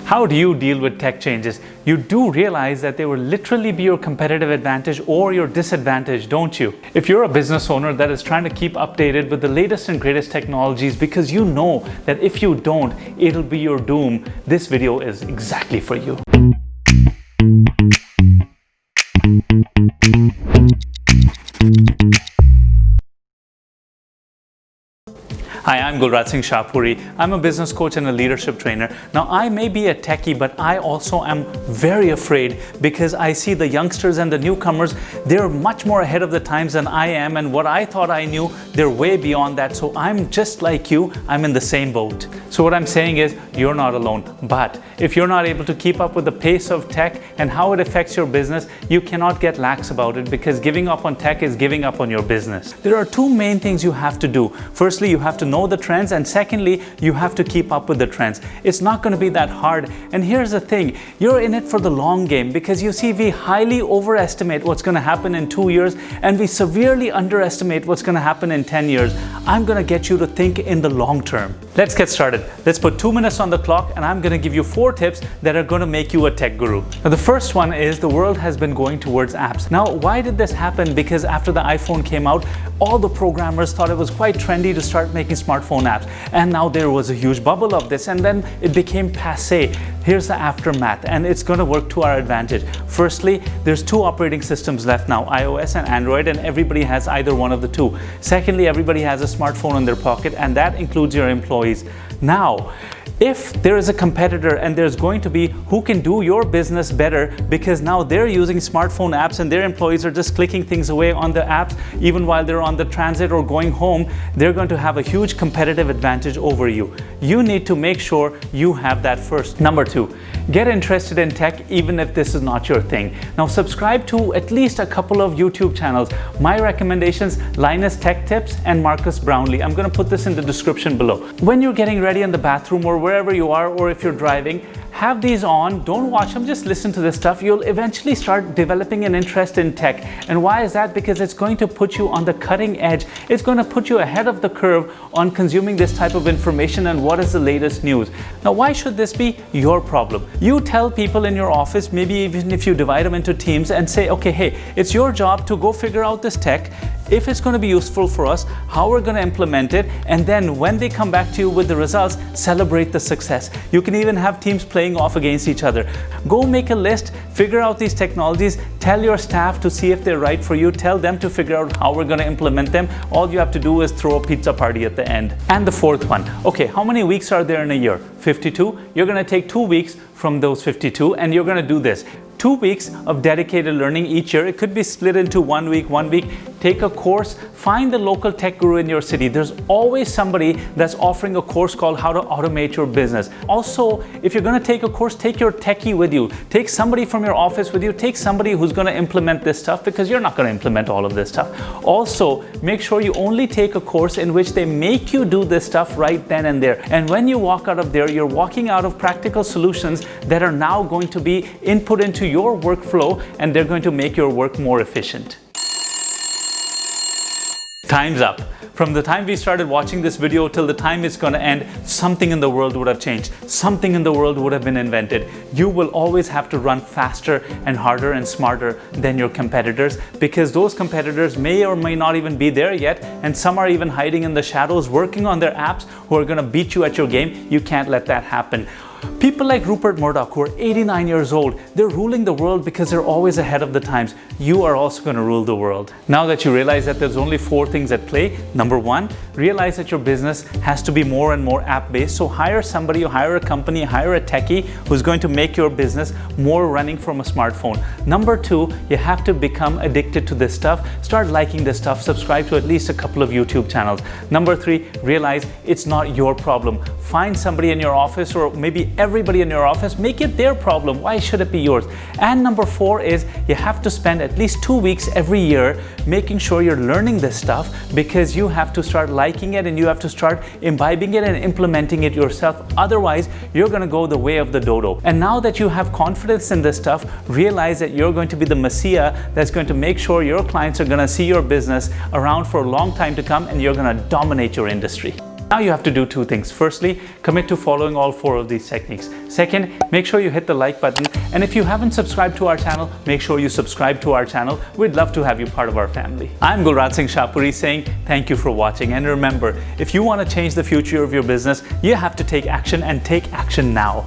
How do you deal with tech changes? You do realize that they will literally be your competitive advantage or your disadvantage, don't you? If you're a business owner that is trying to keep updated with the latest and greatest technologies because you know that if you don't, it'll be your doom, this video is exactly for you. Hi, I'm Gulraj Shahpuri. I'm a business coach and a leadership trainer. Now, I may be a techie, but I also am very afraid because I see the youngsters and the newcomers, they're much more ahead of the times than I am, and what I thought I knew, they're way beyond that. So I'm just like you, I'm in the same boat. So what I'm saying is, you're not alone. But if you're not able to keep up with the pace of tech and how it affects your business, you cannot get lax about it, because giving up on tech is giving up on your business. There are two main things you have to do. Firstly, you have to know the trends, and secondly, you have to keep up with the trends. It's not going to be that hard. And here's the thing, you're in it for the long game, because you see, we highly overestimate what's going to happen in 2 years and we severely underestimate what's going to happen in 10 years. I'm going to get you to think in the long term. Let's get started. Let's put 2 minutes on the clock, and I'm going to give you 4 tips that are going to make you a tech guru. Now, the first one is the world has been going towards apps. Now, why did this happen? Because after the iPhone came out, all the programmers thought it was quite trendy to start making smartphone apps. And now there was a huge bubble of this, and then it became passé. Here's the aftermath, and it's going to work to our advantage. Firstly, there's 2 operating systems left now, iOS and Android, and everybody has either one of the 2. Secondly, everybody has a smartphone in their pocket, and that includes your employees. Now, if there is a competitor and there's going to be who can do your business better, because now they're using smartphone apps and their employees are just clicking things away on the apps even while they're on the transit or going home, they're going to have a huge competitive advantage over you. You need to make sure you have that first. Number 2, get interested in tech even if this is not your thing. Now, subscribe to at least a couple of YouTube channels. My recommendations, Linus Tech Tips and Marcus Brownlee. I'm going to put this in the description below. When you're getting ready in the bathroom or wherever you are, or if you're driving, have these on. Don't watch them, just listen to this stuff. You'll eventually start developing an interest in tech. And why is that? Because it's going to put you on the cutting edge. It's going to put you ahead of the curve on consuming this type of information and what is the latest news. Now, why should this be your problem? You tell people in your office, maybe even if you divide them into teams, and say, okay, hey, it's your job to go figure out this tech, if it's going to be useful for us, how we're going to implement it, and then when they come back to you with the results, celebrate the success. You can even have teams playing off against each other. Go make a list, figure out these technologies, tell your staff to see if they're right for you, tell them to figure out how we're going to implement them. All you have to do is throw a pizza party at the end. And the fourth one, okay, how many weeks are there in a year? 52. You're going to take 2 weeks from those 52 and you're going to do this. 2 weeks of dedicated learning each year. It could be split into 1 week, 1 week. Take a course, find the local tech guru in your city. There's always somebody that's offering a course called How to Automate Your Business. Also, if you're going to take a course, take your techie with you. Take somebody from your office with you. Take somebody who's going to implement this stuff, because you're not going to implement all of this stuff. Also, make sure you only take a course in which they make you do this stuff right then and there. And when you walk out of there, you're walking out of practical solutions that are now going to be input into your workflow, and they're going to make your work more efficient. Time's up. From the time we started watching this video till the time it's going to end, something in the world would have changed. Something in the world would have been invented. You will always have to run faster and harder and smarter than your competitors, because those competitors may or may not even be there yet, and some are even hiding in the shadows working on their apps who are going to beat you at your game. You can't let that happen. People like Rupert Murdoch, who are 89 years old, they're ruling the world because they're always ahead of the times. You are also going to rule the world. Now that you realize that there's only 4 things at play, number 1, realize that your business has to be more and more app-based. So hire somebody, or hire a company, hire a techie who's going to make your business more running from a smartphone. Number 2, you have to become addicted to this stuff. Start liking this stuff. Subscribe to at least a couple of YouTube channels. Number 3, realize it's not your problem. Find somebody in your office, or maybe everybody in your office, make it their problem. Why should it be yours? And number 4 is you have to spend at least 2 weeks every year making sure you're learning this stuff, because you have to start liking it and you have to start imbibing it and implementing it yourself. Otherwise, you're going to go the way of the dodo. And now that you have confidence in this stuff, realize that you're going to be the messiah that's going to make sure your clients are going to see your business around for a long time to come, and you're going to dominate your industry. Now you have to do two things. Firstly, commit to following all 4 of these techniques. Second, make sure you hit the like button. And if you haven't subscribed to our channel, make sure you subscribe to our channel. We'd love to have you part of our family. I'm Gulraj Shahpuri saying thank you for watching. And remember, if you want to change the future of your business, you have to take action and take action now.